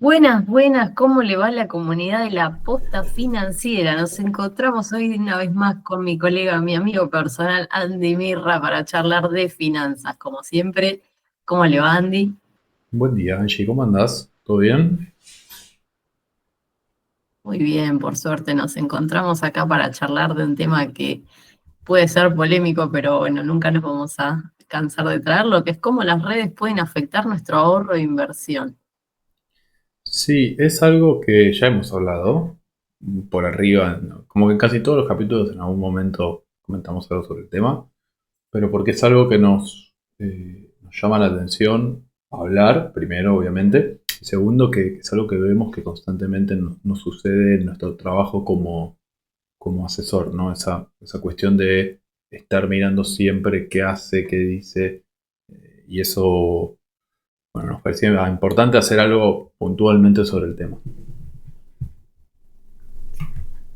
Buenas, buenas, ¿cómo le va a la comunidad de la posta financiera? Nos encontramos hoy una vez más con mi colega, mi amigo personal, Andy Mirra, para charlar de finanzas. Como siempre, ¿cómo le va, Andy? Buen día, Angie, ¿cómo andás? ¿Todo bien? Muy bien, por suerte nos encontramos acá para charlar de un tema que puede ser polémico, pero bueno, nunca nos vamos a cansar de traerlo, que es cómo las redes pueden afectar nuestro ahorro e inversión. Sí, es algo que ya hemos hablado por arriba, ¿no? Como que en casi todos los capítulos en algún momento comentamos algo sobre el tema, pero porque es algo que nos llama la atención hablar, primero, obviamente, y segundo, que es algo que vemos que constantemente nos sucede en nuestro trabajo como asesor, ¿no? Esa cuestión de estar mirando siempre qué hace, qué dice, y eso. Bueno, nos parecía importante hacer algo puntualmente sobre el tema.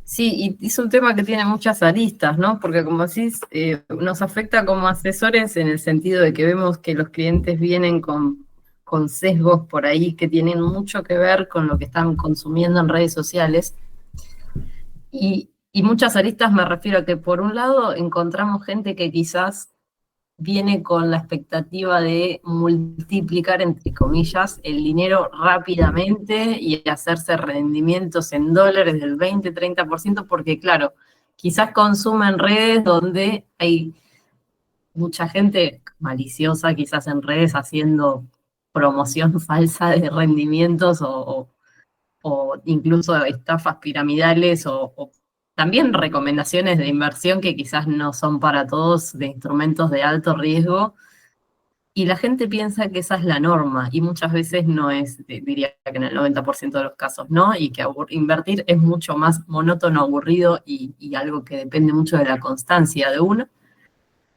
Sí, y es un tema que tiene muchas aristas, ¿no? Porque como decís, nos afecta como asesores en el sentido de que vemos que los clientes vienen con sesgos por ahí que tienen mucho que ver con lo que están consumiendo en redes sociales. Y muchas aristas me refiero a que por un lado encontramos gente que quizás viene con la expectativa de multiplicar, entre comillas, el dinero rápidamente y hacerse rendimientos en dólares del 20-30%, porque claro, quizás consumen redes donde hay mucha gente maliciosa, quizás en redes haciendo promoción falsa de rendimientos o incluso estafas piramidales o también recomendaciones de inversión que quizás no son para todos, de instrumentos de alto riesgo, y la gente piensa que esa es la norma y muchas veces no es, diría que en el 90% de los casos no, y que invertir es mucho más monótono, aburrido y algo que depende mucho de la constancia de uno.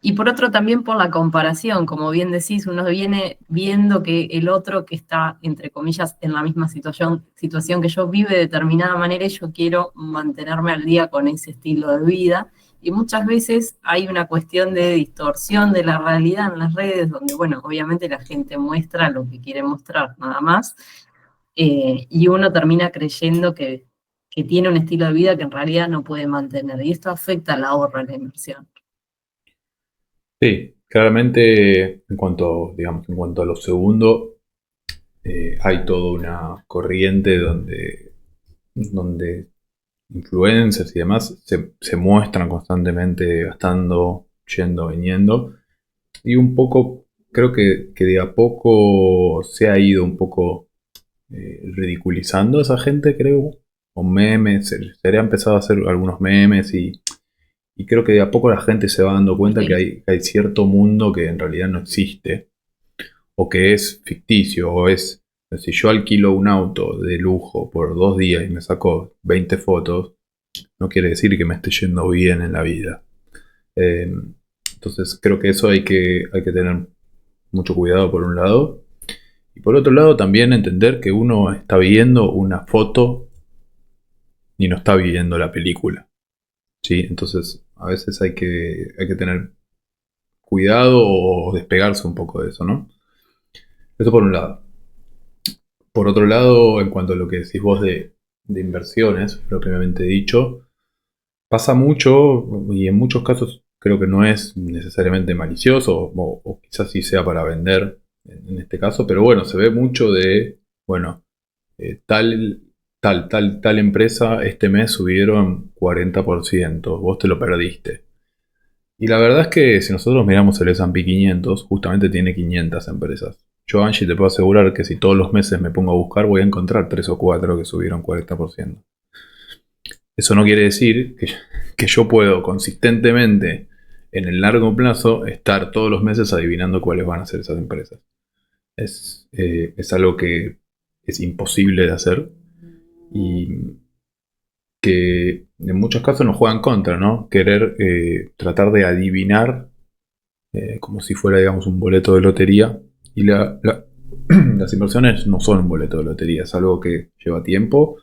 Y por otro también por la comparación, como bien decís, uno viene viendo que el otro que está, entre comillas, en la misma situación que yo vive de determinada manera y yo quiero mantenerme al día con ese estilo de vida. Y muchas veces hay una cuestión de distorsión de la realidad en las redes, donde, bueno, obviamente la gente muestra lo que quiere mostrar, nada más, y uno termina creyendo que tiene un estilo de vida que en realidad no puede mantener. Y esto afecta al ahorro, a la inversión. Sí, claramente en cuanto a lo segundo, hay toda una corriente donde influencers y demás se muestran constantemente gastando, yendo, viniendo. Y un poco, creo que de a poco se ha ido un poco ridiculizando a esa gente, creo. Con memes, se le ha empezado a hacer algunos memes y creo que de a poco la gente se va dando cuenta que Sí. hay cierto mundo que en realidad no existe, o que es ficticio, o es, si yo alquilo un auto de lujo por 2 días y me saco 20 fotos, no quiere decir que me esté yendo bien en la vida. Eh, entonces creo que eso hay que tener mucho cuidado por un lado. Y por otro lado también entender que uno está viendo una foto y no está viviendo la película. ¿Sí? Entonces a veces hay que tener cuidado o despegarse un poco de eso, ¿no? Eso por un lado. Por otro lado, en cuanto a lo que decís vos de inversiones, propiamente dicho, pasa mucho y en muchos casos creo que no es necesariamente malicioso o quizás sí sea para vender en este caso, pero bueno, se ve mucho de, bueno, tal empresa este mes subieron 40%, vos te lo perdiste. Y la verdad es que si nosotros miramos el S&P 500, justamente tiene 500 empresas. Yo, Angie, te puedo asegurar que si todos los meses me pongo a buscar, voy a encontrar 3 o 4 que subieron 40%. Eso no quiere decir que yo puedo consistentemente, en el largo plazo, estar todos los meses adivinando cuáles van a ser esas empresas. Es algo que es imposible de hacer y que en muchos casos nos juega en contra, ¿no? Querer tratar de adivinar como si fuera, digamos, un boleto de lotería. Y las inversiones no son un boleto de lotería, es algo que lleva tiempo,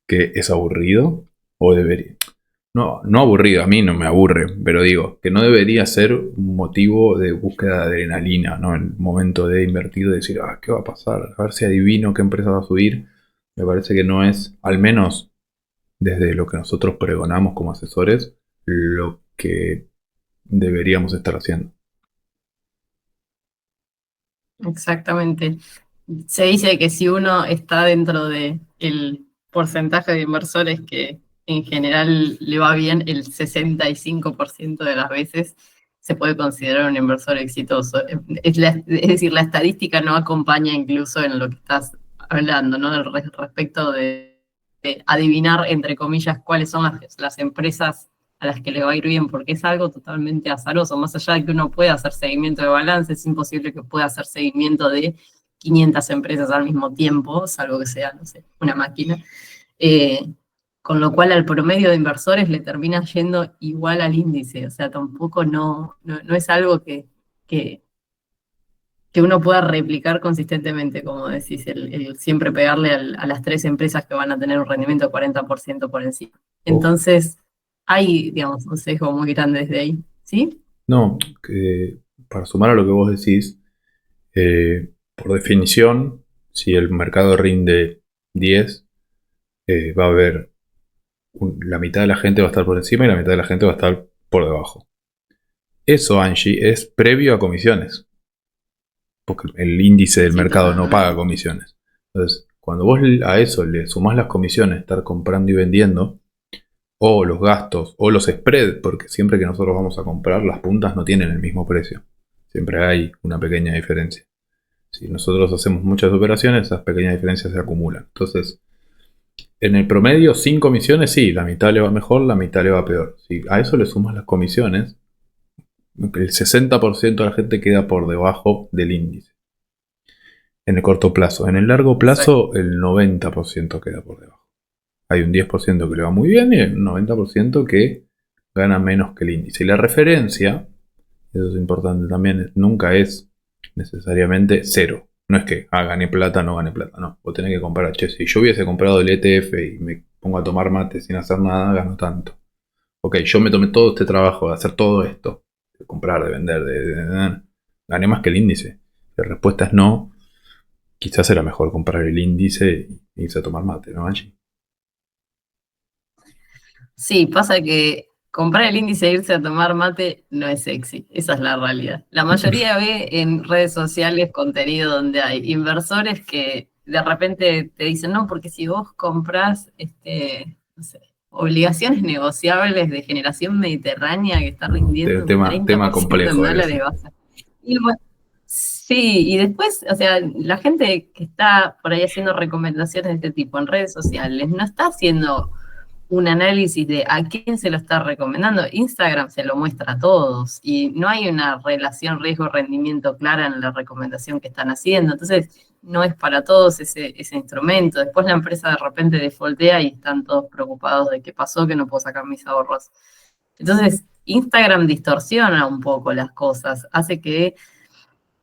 que es aburrido, o debería. No, no aburrido, a mí no me aburre, pero digo, que no debería ser un motivo de búsqueda de adrenalina, ¿no? En el momento de invertir, de decir, ¿qué va a pasar? A ver si adivino qué empresa va a subir. Me parece que no es, al menos desde lo que nosotros pregonamos como asesores, lo que deberíamos estar haciendo. Exactamente. Se dice que si uno está dentro de el porcentaje de inversores que en general le va bien, el 65% de las veces se puede considerar un inversor exitoso. Es decir, la estadística no acompaña incluso en lo que estás hablando, ¿no? Respecto de adivinar, entre comillas, cuáles son las empresas a las que le va a ir bien, porque es algo totalmente azaroso. Más allá de que uno pueda hacer seguimiento de balance, es imposible que pueda hacer seguimiento de 500 empresas al mismo tiempo, salvo que sea, no sé, una máquina. Eh, con lo cual al promedio de inversores le termina yendo igual al índice, o sea, tampoco no es algo que, que uno pueda replicar consistentemente, como decís, el siempre pegarle a las tres empresas que van a tener un rendimiento de 40% por encima. Ojo. Entonces, hay, digamos, un sesgo muy grande desde ahí, ¿sí? No, que para sumar a lo que vos decís, por definición, si el mercado rinde 10, va a haber la mitad de la gente va a estar por encima y la mitad de la gente va a estar por debajo. Eso, Angie, es previo a comisiones, porque el índice del Sí, mercado no paga totalmente. comisiones. Entonces, cuando vos a eso le sumás las comisiones, estar comprando y vendiendo, o los gastos, o los spreads, porque siempre que nosotros vamos a comprar, las puntas no tienen el mismo precio. Siempre hay una pequeña diferencia. Si nosotros hacemos muchas operaciones, esas pequeñas diferencias se acumulan. Entonces, en el promedio, sin comisiones, sí, la mitad le va mejor, la mitad le va peor. Si a eso le sumas las comisiones, el 60% de la gente queda por debajo del índice. En el corto plazo. En el largo Exacto. plazo, el 90% queda por debajo. Hay un 10% que le va muy bien y un 90% que gana menos que el índice. Y la referencia, eso es importante también, nunca es necesariamente cero. No es que gané plata, no gané plata. No, vos tenés que comparar. Che, si yo hubiese comprado el ETF y me pongo a tomar mate sin hacer nada, gano tanto. Ok, yo me tomé todo este trabajo de hacer todo esto, de comprar, de vender, gané más que el índice. La respuesta es no. Quizás era mejor comprar el índice e irse a tomar mate, ¿no, Angie? Sí, pasa que comprar el índice e irse a tomar mate no es sexy, esa es la realidad. La mayoría ve en redes sociales contenido donde hay inversores que de repente te dicen, no, porque si vos comprás, no sé, obligaciones negociables de generación mediterránea que está No, rindiendo un tema 30% en complejo dólares, ese. vas a... Y bueno, sí, y después, o sea, la gente que está por ahí haciendo recomendaciones de este tipo en redes sociales no está haciendo un análisis de a quién se lo está recomendando. Instagram se lo muestra a todos y no hay una relación riesgo-rendimiento clara en la recomendación que están haciendo. Entonces, no es para todos ese instrumento. Después la empresa de repente defaultea y están todos preocupados de qué pasó, que no puedo sacar mis ahorros. Entonces, Instagram distorsiona un poco las cosas, hace que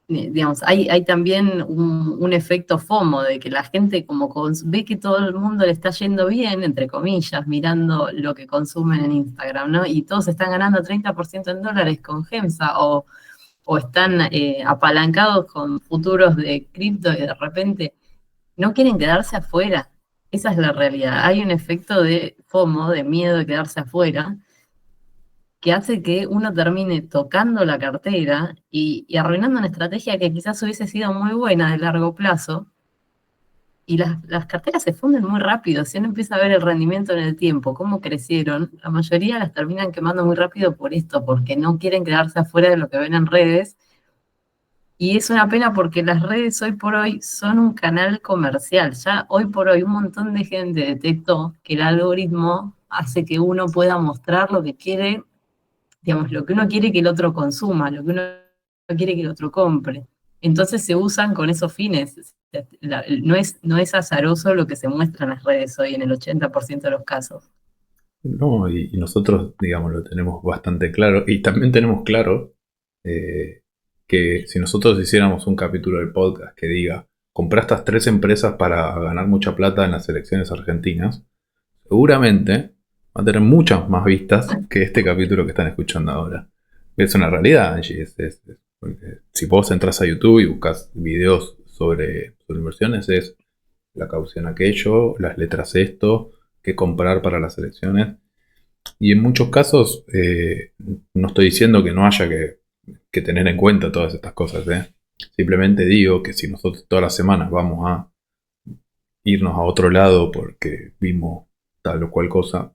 digamos, hay también un efecto FOMO de que la gente como ve que todo el mundo le está yendo bien, entre comillas, mirando lo que consumen en Instagram, ¿no? Y todos están ganando 30% en dólares con GEMSA o están apalancados con futuros de cripto y de repente no quieren quedarse afuera. Esa es la realidad. Hay un efecto de FOMO, de miedo de quedarse afuera, que hace que uno termine tocando la cartera y arruinando una estrategia que quizás hubiese sido muy buena de largo plazo. Y las carteras se funden muy rápido. Si uno empieza a ver el rendimiento en el tiempo, cómo crecieron, la mayoría las terminan quemando muy rápido por esto, porque no quieren quedarse afuera de lo que ven en redes. Y es una pena porque las redes hoy por hoy son un canal comercial. Ya hoy por hoy un montón de gente detectó que el algoritmo hace que uno pueda mostrar lo que quiere, digamos, lo que uno quiere que el otro consuma, lo que uno quiere que el otro compre. Entonces se usan con esos fines. No es azaroso lo que se muestra en las redes hoy en el 80% de los casos. No, y nosotros, digamos, lo tenemos bastante claro. Y también tenemos claro eh, que si nosotros hiciéramos un capítulo del podcast que diga, comprá estas tres empresas para ganar mucha plata en las elecciones argentinas, seguramente va a tener muchas más vistas que este capítulo que están escuchando ahora. Es una realidad, Angie. Porque si vos entras a YouTube y buscas videos sobre inversiones, es la caución aquello, las letras esto, qué comprar para las elecciones. Y en muchos casos, no estoy diciendo que no haya que tener en cuenta todas estas cosas, ¿eh? Simplemente digo que si nosotros todas las semanas vamos a irnos a otro lado porque vimos tal o cual cosa,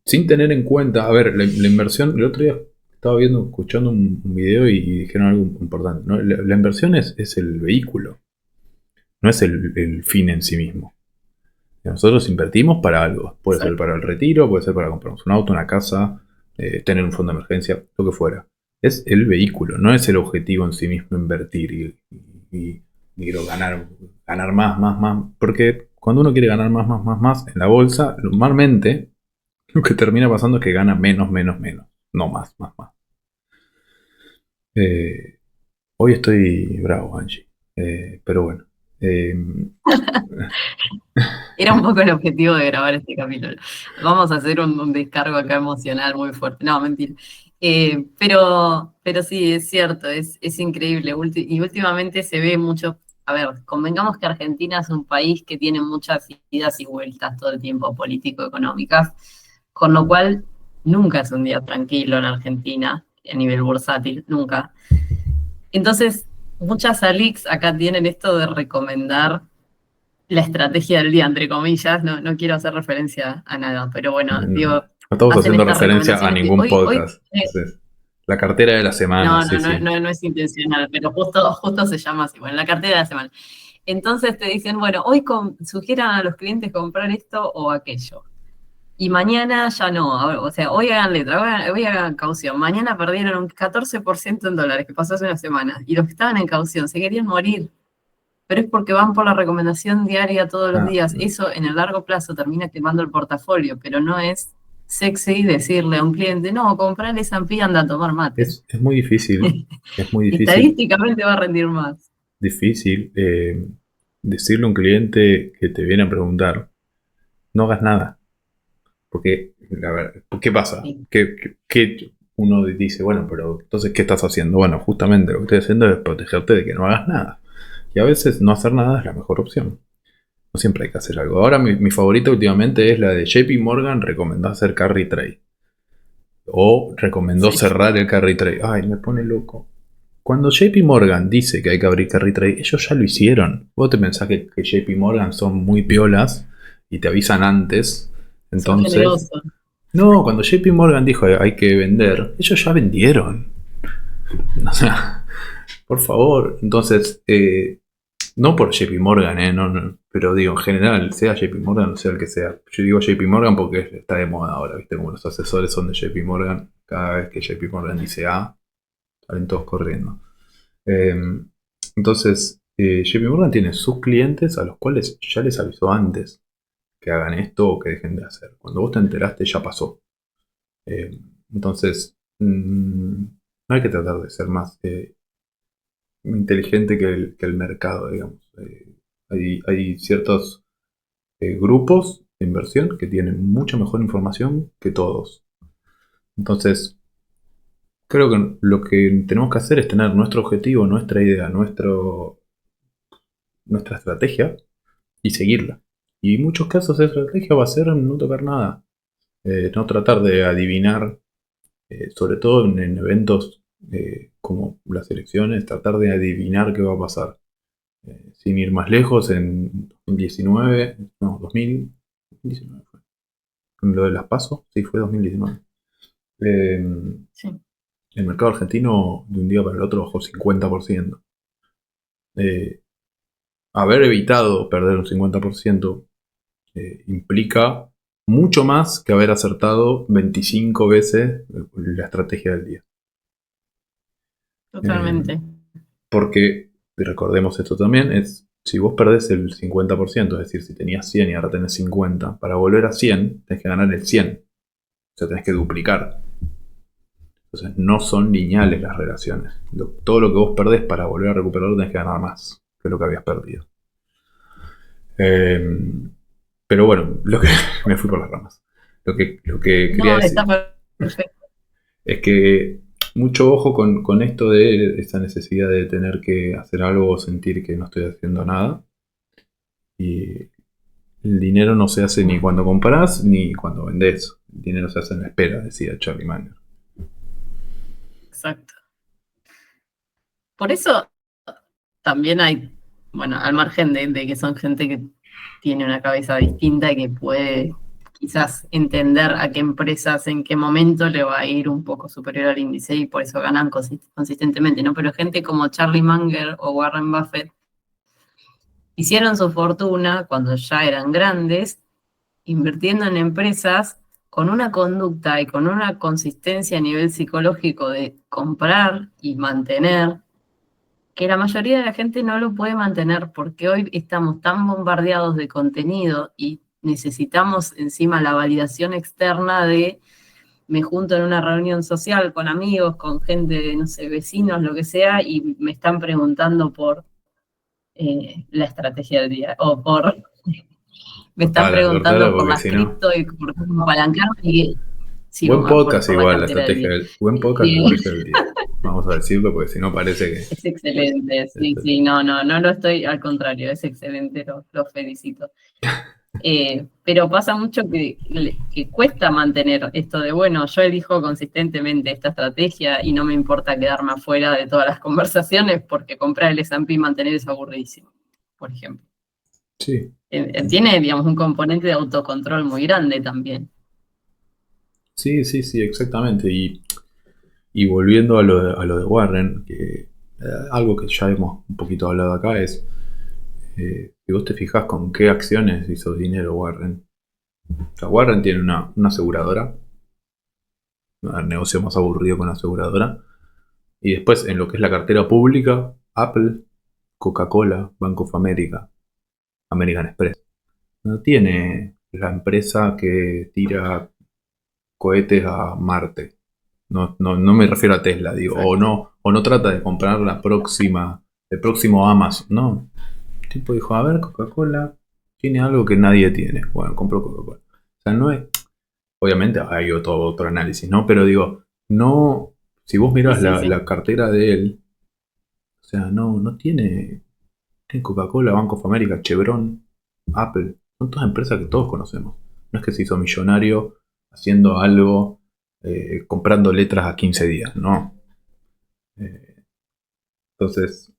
sin tener en cuenta, a ver, la inversión, el otro día estaba escuchando un video y dijeron algo importante, ¿no? La inversión es el vehículo, no es el fin en sí mismo. Nosotros invertimos para algo, puede ser para el retiro, puede ser para comprarnos un auto, una casa, tener un fondo de emergencia, lo que fuera. Es el vehículo, no es el objetivo en sí mismo invertir y quiero ganar más, porque cuando uno quiere ganar más en la bolsa, normalmente lo que termina pasando es que gana menos, no más. Eh, Hoy estoy bravo, Angie, pero bueno. Eh, Era un poco el objetivo de grabar este capítulo. Vamos a hacer un descargo acá emocional muy fuerte. No, mentira. Pero sí, es cierto, es increíble. Y últimamente se ve mucho. A ver, convengamos que Argentina es un país que tiene muchas idas y vueltas todo el tiempo político-económicas, con lo cual nunca es un día tranquilo en Argentina a nivel bursátil, nunca. Entonces, muchas ALICs acá tienen esto de recomendar la estrategia del día, entre comillas, no quiero hacer referencia a nada, pero bueno, No digo, estamos hacen haciendo estas referencia a recomendaciones que ningún hoy, podcast. Es la cartera de la semana, sí, sí. no es intencional, pero justo se llama así, bueno, la cartera de la semana. Entonces te dicen, bueno, hoy sugieran a los clientes comprar esto o aquello. Y mañana ya no, o sea, hoy hagan letra, hoy hagan caución. Mañana perdieron un 14% en dólares, que pasó hace una semana. Y los que estaban en caución se querían morir, pero es porque van por la recomendación diaria todos los Ah, días. Eso en el largo plazo termina quemando el portafolio, pero no es sexy decirle a un cliente, no, comprale S&P y anda a tomar mate. es muy difícil, es muy Estadísticamente va a rendir más. difícil decirle a un cliente que te viene a preguntar, no hagas nada. Porque, a ver, ¿qué pasa? Sí, Que uno dice, bueno, pero entonces, ¿qué estás haciendo? Bueno, justamente lo que estoy haciendo es protegerte de que no hagas nada. Y a veces no hacer nada es la mejor opción. No siempre hay que hacer algo. Ahora mi favorita últimamente es la de JP Morgan recomendó hacer carry trade. O recomendó sí. cerrar el carry trade. Ay, me pone loco. Cuando JP Morgan dice que hay que abrir carry trade, ellos ya lo hicieron. Vos te pensás que JP Morgan son muy piolas y te avisan antes. Son Entonces, generosos. no, cuando JP Morgan dijo hay que vender, ellos ya vendieron. O sea, por favor. Entonces, no por JP Morgan, no, pero digo, en general, sea JP Morgan o sea el que sea. Yo digo JP Morgan porque está de moda ahora, ¿viste? Como los asesores son de JP Morgan, cada vez que JP Morgan dice A, salen todos corriendo. Eh, entonces, JP Morgan tiene sus clientes a los cuales ya les avisó antes que hagan esto o que dejen de hacer. Cuando vos te enteraste ya pasó. Eh, entonces, no hay que tratar de ser más inteligente que el mercado, digamos. Hay ciertos grupos de inversión que tienen mucha mejor información que todos. Entonces, creo que lo que tenemos que hacer es tener nuestro objetivo, nuestra idea, nuestra estrategia y seguirla. Y en muchos casos esa estrategia va a ser no tocar nada, no tratar de adivinar, sobre todo en eventos como las elecciones, tratar de adivinar qué va a pasar. Sin ir más lejos, en 2019, no, 2019 fue. Lo de las PASO, sí, fue 2019. Sí, El mercado argentino de un día para el otro bajó 50%. Eh, Haber evitado perder un 50% implica mucho más que haber acertado 25 veces la estrategia del día. Eh, totalmente. Porque, recordemos esto también, es si vos perdés el 50%, es decir, si tenías 100 y ahora tenés 50, para volver a 100 tenés que ganar el 100. O sea, tenés que duplicar. Entonces no son lineales las relaciones. Todo lo que vos perdés para volver a recuperarlo tenés que ganar más que lo que habías perdido. Eh, pero bueno, me fui por las ramas. Lo que quería No, decir está perfecto. es que mucho ojo con esto de esa necesidad de tener que hacer algo o sentir que no estoy haciendo nada. Y el dinero no se hace ni cuando compras ni cuando vendés. El dinero se hace en la espera, decía Charlie Munger. Exacto. Por eso también hay, bueno, al margen de que son gente que tiene una cabeza distinta y que puede quizás entender a qué empresas en qué momento le va a ir un poco superior al índice y por eso ganan consistentemente, ¿no? Pero gente como Charlie Munger o Warren Buffett hicieron su fortuna cuando ya eran grandes, invirtiendo en empresas con una conducta y con una consistencia a nivel psicológico de comprar y mantener, que la mayoría de la gente no lo puede mantener porque hoy estamos tan bombardeados de contenido y necesitamos encima la validación externa de me junto en una reunión social con amigos, con gente, no sé, vecinos, lo que sea, y me están preguntando por la estrategia del día o por me están Cortala, cortala preguntando por porque las si no. cripto y por cómo apalancar y sí, Buen podcast por la igual, la cartera del estrategia día. del. Buen podcast, la Y estrategia del día. Vamos a decirlo porque si no parece que. es excelente, sí, sí, no lo estoy, al contrario, es excelente, lo felicito. Pero pasa mucho que cuesta mantener esto de, bueno, yo elijo consistentemente esta estrategia y no me importa quedarme afuera de todas las conversaciones porque comprar el S&P y mantener es aburridísimo, por ejemplo. Sí. Tiene, digamos, un componente de autocontrol muy grande también. Sí, sí, sí, exactamente. Y volviendo a lo de Warren, que algo que ya hemos un poquito hablado acá es, si vos te fijás con qué acciones hizo dinero Warren. O sea, Warren tiene una aseguradora, el negocio más aburrido con la aseguradora. Y después en lo que es la cartera pública, Apple, Coca-Cola, Bank of America, American Express. No tiene la empresa que tira cohetes a Marte. No me refiero a Tesla, digo, Exacto. o no trata de comprar la próxima, el próximo Amazon, no. El tipo dijo, a ver, Coca-Cola tiene algo que nadie tiene. Bueno, compró Coca-Cola. O sea, no es, obviamente hay otro análisis, ¿no? Pero digo, no, si vos Sí, mirás sí, la sí. cartera de él, o sea, no tiene Coca-Cola, Bank of America, Chevron, Apple. Son todas empresas que todos conocemos. No es que se hizo millonario haciendo algo, comprando letras a 15 días, no. Eh, entonces,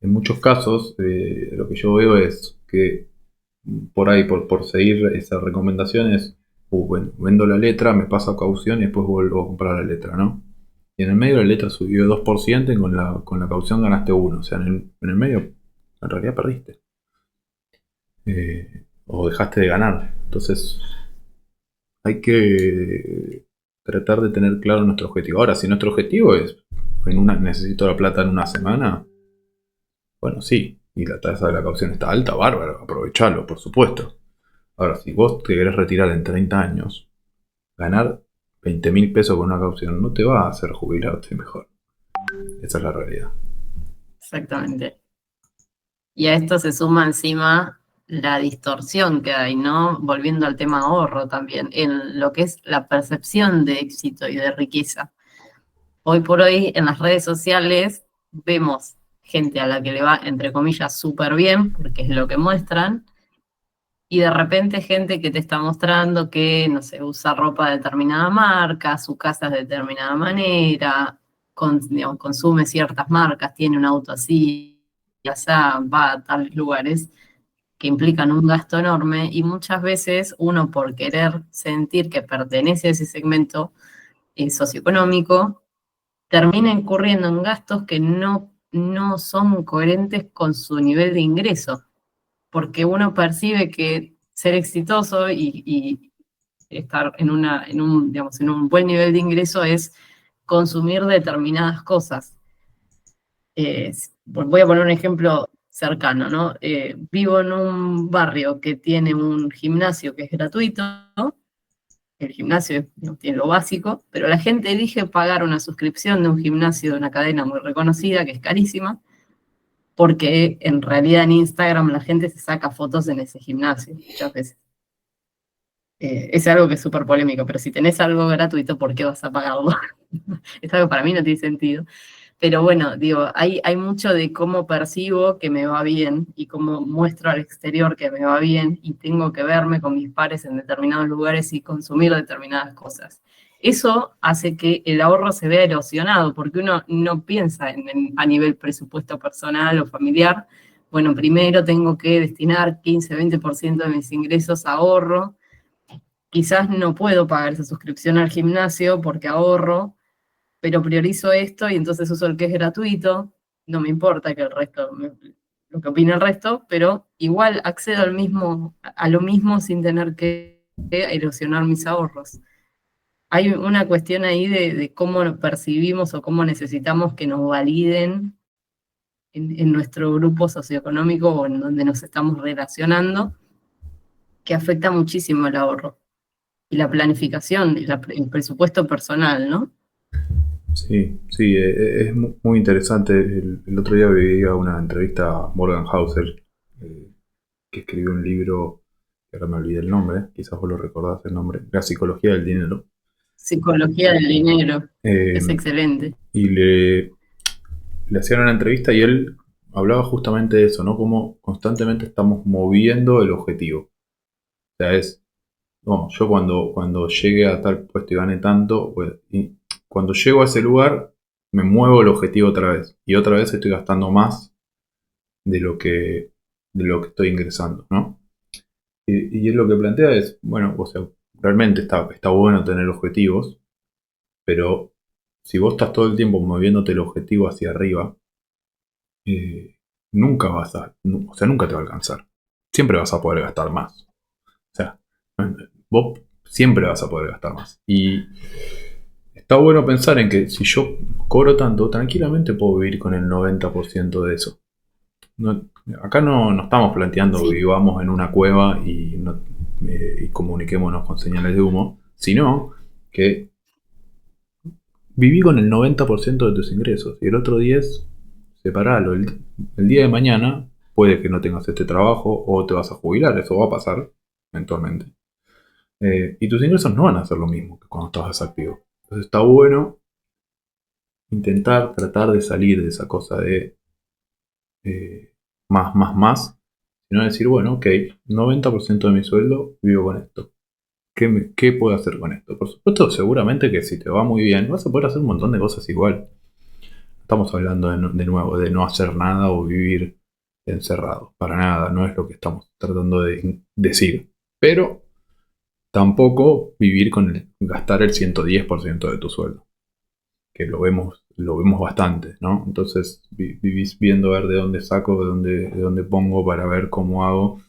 en muchos casos, lo que yo veo es que por ahí, por seguir esas recomendaciones, bueno, vendo la letra, me paso a caución y después vuelvo a comprar la letra, ¿no? Y en el medio la letra subió 2% y con la caución ganaste 1. O sea, en el medio, en realidad perdiste. O dejaste de ganar. Entonces, hay que tratar de tener claro nuestro objetivo. Ahora, si nuestro objetivo es, necesito la plata en una semana, bueno, sí, y la tasa de la caución está alta, bárbaro, aprovechalo, por supuesto. Ahora, si vos te querés retirar en 30 años, ganar 20.000 pesos con una caución no te va a hacer jubilarte mejor. Esa es la realidad. Exactamente. Y a esto se suma encima la distorsión que hay, ¿no? Volviendo al tema ahorro también, en lo que es la percepción de éxito y de riqueza. Hoy por hoy en las redes sociales vemos gente a la que le va, entre comillas, súper bien, porque es lo que muestran, y de repente gente que te está mostrando que, no sé, usa ropa de determinada marca, su casa es de determinada manera, digamos, consume ciertas marcas, tiene un auto así, ya sea, va a tales lugares que implican un gasto enorme y muchas veces uno por querer sentir que pertenece a ese segmento socioeconómico, termina incurriendo en gastos que no son coherentes con su nivel de ingreso, porque uno percibe que ser exitoso y estar digamos, en un buen nivel de ingreso es consumir determinadas cosas. Voy a poner un ejemplo cercano, ¿no? Vivo en un barrio que tiene un gimnasio que es gratuito, ¿no? El gimnasio no tiene lo básico, pero la gente elige pagar una suscripción de un gimnasio de una cadena muy reconocida, que es carísima, porque en realidad en Instagram la gente se saca fotos en ese gimnasio muchas veces. Es algo que es súper polémico, pero si tenés algo gratuito, ¿por qué vas a pagarlo? Es algo que para mí no tiene sentido. Pero bueno, digo, hay mucho de cómo percibo que me va bien y cómo muestro al exterior que me va bien y tengo que verme con mis pares en determinados lugares y consumir determinadas cosas. Eso hace que el ahorro se vea erosionado, porque uno no piensa a nivel presupuesto personal o familiar. Bueno, primero tengo que destinar 15-20% de mis ingresos a ahorro. Quizás no puedo pagar esa suscripción al gimnasio porque ahorro, pero priorizo esto y entonces uso el que es gratuito, no me importa que el resto, lo que opine el resto, pero igual accedo a lo mismo sin tener que erosionar mis ahorros. Hay una cuestión ahí de cómo nos percibimos o cómo necesitamos que nos validen en nuestro grupo socioeconómico o en donde nos estamos relacionando, que afecta muchísimo el ahorro y la planificación, el presupuesto personal, ¿no? Sí, sí, es muy interesante. El otro día veía una entrevista a Morgan Housel, eh, que escribió un libro, que ahora me olvidé el nombre, quizás vos lo recordás el nombre, La psicología del dinero. Psicología del dinero, Eh, es excelente. y le hacían una entrevista y él hablaba justamente de eso, ¿no? Como constantemente estamos moviendo el objetivo. O sea, no, yo cuando llegue a tal puesto y gane tanto, pues, y cuando llego a ese lugar, me muevo el objetivo otra vez. Y otra vez estoy gastando más de lo que estoy ingresando, ¿no? Y él lo que plantea es, bueno, o sea, realmente está bueno tener objetivos, pero si vos estás todo el tiempo moviéndote el objetivo hacia arriba, eh, nunca o sea, nunca te va a alcanzar. Siempre vas a poder gastar más. O sea, vos siempre vas a poder gastar más. Y está bueno pensar en que si yo cobro tanto, tranquilamente puedo vivir con el 90% de eso. Acá no estamos planteando que Sí, vivamos en una cueva y comuniquémonos con señales de humo, sino que viví con el 90% de tus ingresos y el otro 10, separalo. El día de mañana puede que no tengas este trabajo o te vas a jubilar, eso va a pasar eventualmente. Y tus ingresos no van a ser lo mismo que cuando estabas activo. Entonces está bueno intentar tratar de salir de esa cosa de eh, más, sino decir, bueno, ok, 90% de mi sueldo vivo con esto. ¿Qué puedo hacer con esto? Por supuesto, seguramente que si te va muy bien, vas a poder hacer un montón de cosas igual. Estamos hablando de nuevo de no hacer nada o vivir encerrado. Para nada, no es lo que estamos tratando de decir. Pero tampoco vivir gastar el 110% de tu sueldo, que lo vemos bastante, ¿no? Entonces vivís viendo a ver de dónde saco, de dónde pongo para ver cómo hago,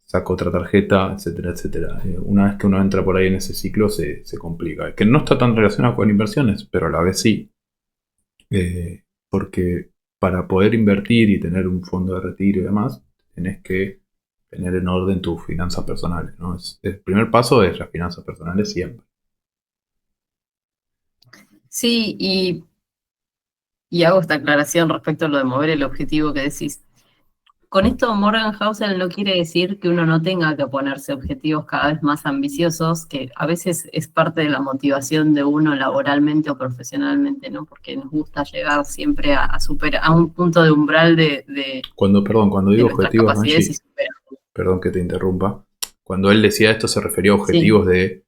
saco otra tarjeta, etcétera, etcétera. Una vez que uno entra por ahí en ese ciclo se complica. Que no está tan relacionado con inversiones, pero a la vez sí. Porque para poder invertir y tener un fondo de retiro y demás, tenés que tener en orden tus finanzas personales, ¿no? El primer paso es las finanzas personales siempre. sí, y hago esta aclaración respecto a lo de mover el objetivo que decís. Con esto, Morgan Housel no quiere decir que uno no tenga que ponerse objetivos cada vez más ambiciosos, que a veces es parte de la motivación de uno laboralmente o profesionalmente, ¿no? Porque nos gusta llegar siempre a superar, a un punto de umbral Cuando de digo nuestras objetivos, capacidades y Angie, superar. perdón que te interrumpa, cuando él decía esto se refería a Sí, objetivos de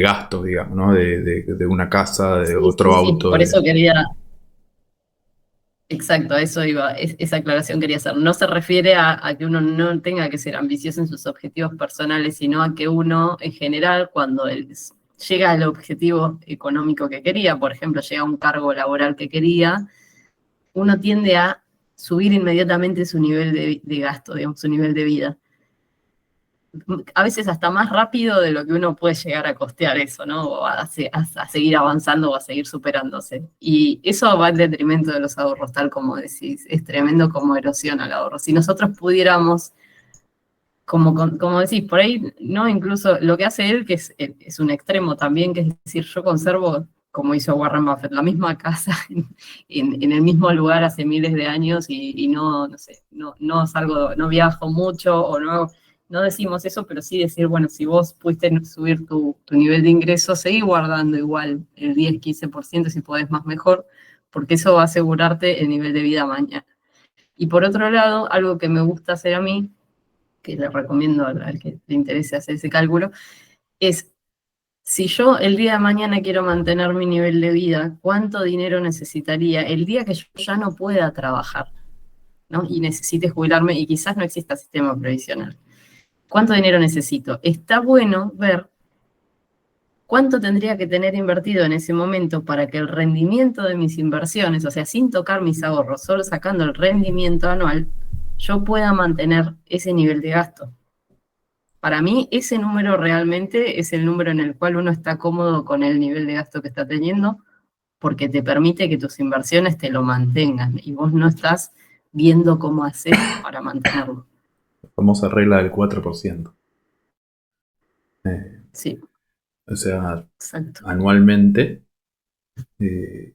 gastos, digamos, ¿no? De una casa, de sí, otro sí, sí. auto, Por eso quería, exacto, a eso iba, esa aclaración quería hacer. No se refiere a que uno no tenga que ser ambicioso en sus objetivos personales, sino a que uno, en general, cuando llega al objetivo económico que quería, por ejemplo, llega a un cargo laboral que quería, uno tiende a subir inmediatamente su nivel de gasto, digamos, su nivel de vida. A veces hasta más rápido de lo que uno puede llegar a costear eso, ¿no? O a seguir avanzando o a seguir superándose. Y eso va en detrimento de los ahorros, tal como decís. Es tremendo como erosiona el ahorro. Si nosotros pudiéramos, como decís, por ahí, ¿no? Incluso lo que hace él, que es un extremo también, que es decir, yo conservo, como hizo Warren Buffett, la misma casa en el mismo lugar hace miles de años y no sé, no salgo, no viajo mucho o no decimos eso, pero sí decir, bueno, si vos pudiste subir tu nivel de ingreso, seguí guardando igual el 10-15%, si podés más mejor, porque eso va a asegurarte el nivel de vida mañana. Y por otro lado, algo que me gusta hacer a mí, que le recomiendo al que le interese hacer ese cálculo, es si yo el día de mañana quiero mantener mi nivel de vida, ¿cuánto dinero necesitaría el día que yo ya no pueda trabajar, ¿no? Y necesite jubilarme y quizás no exista sistema previsional? ¿Cuánto dinero necesito? Está bueno ver cuánto tendría que tener invertido en ese momento para que el rendimiento de mis inversiones, o sea, sin tocar mis ahorros, solo sacando el rendimiento anual, yo pueda mantener ese nivel de gasto. Para mí, ese número realmente es el número en el cual uno está cómodo con el nivel de gasto que está teniendo, porque te permite que tus inversiones te lo mantengan y vos no estás viendo cómo hacer para mantenerlo. La famosa regla del 4%. Eh, Sí, o sea, exacto. anualmente eh,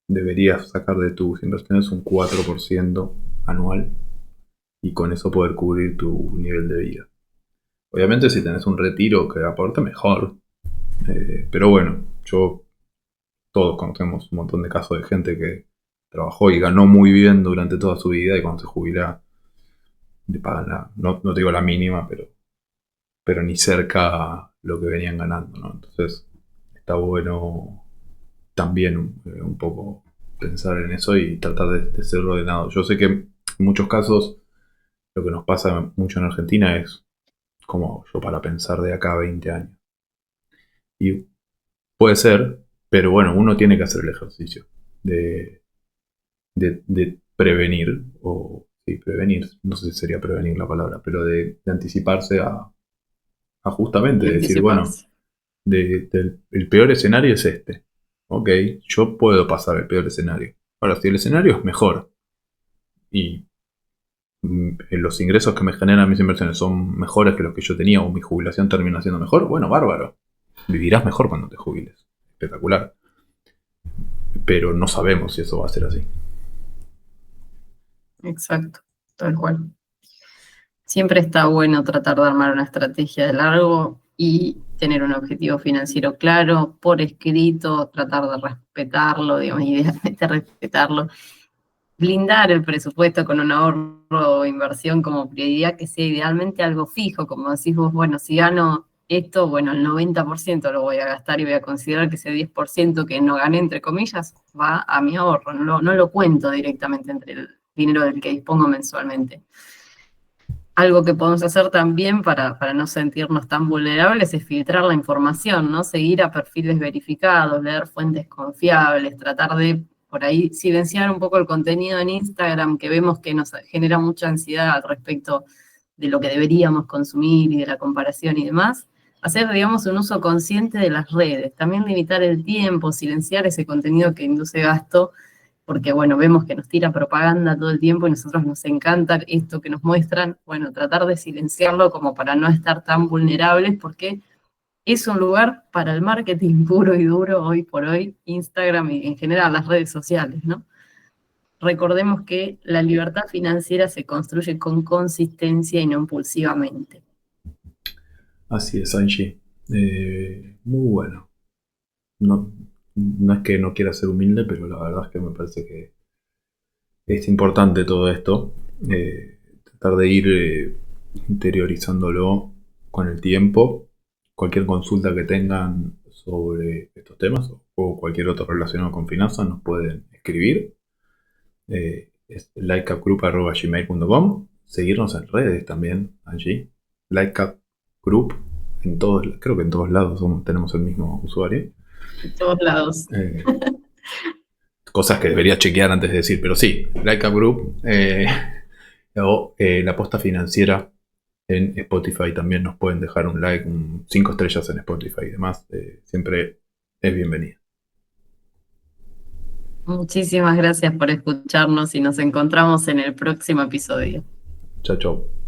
deberías sacar de tus inversiones un 4% anual y con eso poder cubrir tu nivel de vida. Obviamente si tenés un retiro que aporte, mejor. Pero bueno, todos conocemos un montón de casos de gente que trabajó y ganó muy bien durante toda su vida y cuando se jubila le pagan no te digo la mínima, pero ni cerca lo que venían ganando, ¿no? Entonces está bueno también un poco pensar en eso y tratar de ser ordenado. Yo sé que en muchos casos lo que nos pasa mucho en Argentina es como yo para pensar de acá a 20 años. Y puede ser, pero bueno, uno tiene que hacer el ejercicio de, de prevenir, o sí, prevenir, no sé si sería prevenir la palabra, pero de anticiparse a justamente Y decir, bueno, anticiparse. el peor escenario es este. Ok, yo puedo pasar el peor escenario. Ahora, si el escenario es mejor y los ingresos que me generan mis inversiones son mejores que los que yo tenía o mi jubilación termina siendo mejor, bueno, bárbaro. Vivirás mejor cuando te jubiles. Espectacular. Pero no sabemos si eso va a ser así. Exacto, tal cual. Siempre está bueno tratar de armar una estrategia de largo y tener un objetivo financiero claro, por escrito, tratar de respetarlo, digamos, idealmente respetarlo, blindar el presupuesto con un ahorro o inversión como prioridad que sea idealmente algo fijo, como decís vos, bueno, si gano esto, bueno, el 90% lo voy a gastar y voy a considerar que ese 10% que no gané, entre comillas, va a mi ahorro, no lo cuento directamente entre el dinero del que dispongo mensualmente. Algo que podemos hacer también para no sentirnos tan vulnerables es filtrar la información, ¿no? Seguir a perfiles verificados, leer fuentes confiables, tratar de, por ahí, silenciar un poco el contenido en Instagram que vemos que nos genera mucha ansiedad al respecto de lo que deberíamos consumir y de la comparación y demás. Hacer, digamos, un uso consciente de las redes. También limitar el tiempo, silenciar ese contenido que induce gasto porque bueno, vemos que nos tira propaganda todo el tiempo y nosotros nos encanta esto que nos muestran, bueno, tratar de silenciarlo como para no estar tan vulnerables, porque es un lugar para el marketing puro y duro hoy por hoy, Instagram y en general las redes sociales, ¿no? Recordemos que la libertad financiera se construye con consistencia y no impulsivamente. Así es, Angie. Muy bueno. No, no es que no quiera ser humilde, pero la verdad es que me parece que es importante todo esto. Tratar de ir interiorizándolo con el tiempo. Cualquier consulta que tengan sobre estos temas o cualquier otro relacionado con finanzas nos pueden escribir. Es likeupgroup@gmail.com. Seguirnos en redes también, allí. Likeup en todos, creo que en todos lados tenemos el mismo usuario. En todos lados. Eh, Cosas que debería chequear antes de decir, pero sí, Likeup Group o la posta financiera en Spotify también nos pueden dejar un like, 5 estrellas en Spotify y demás. Siempre es bienvenida. Muchísimas gracias por escucharnos y nos encontramos en el próximo episodio. Chao, chao.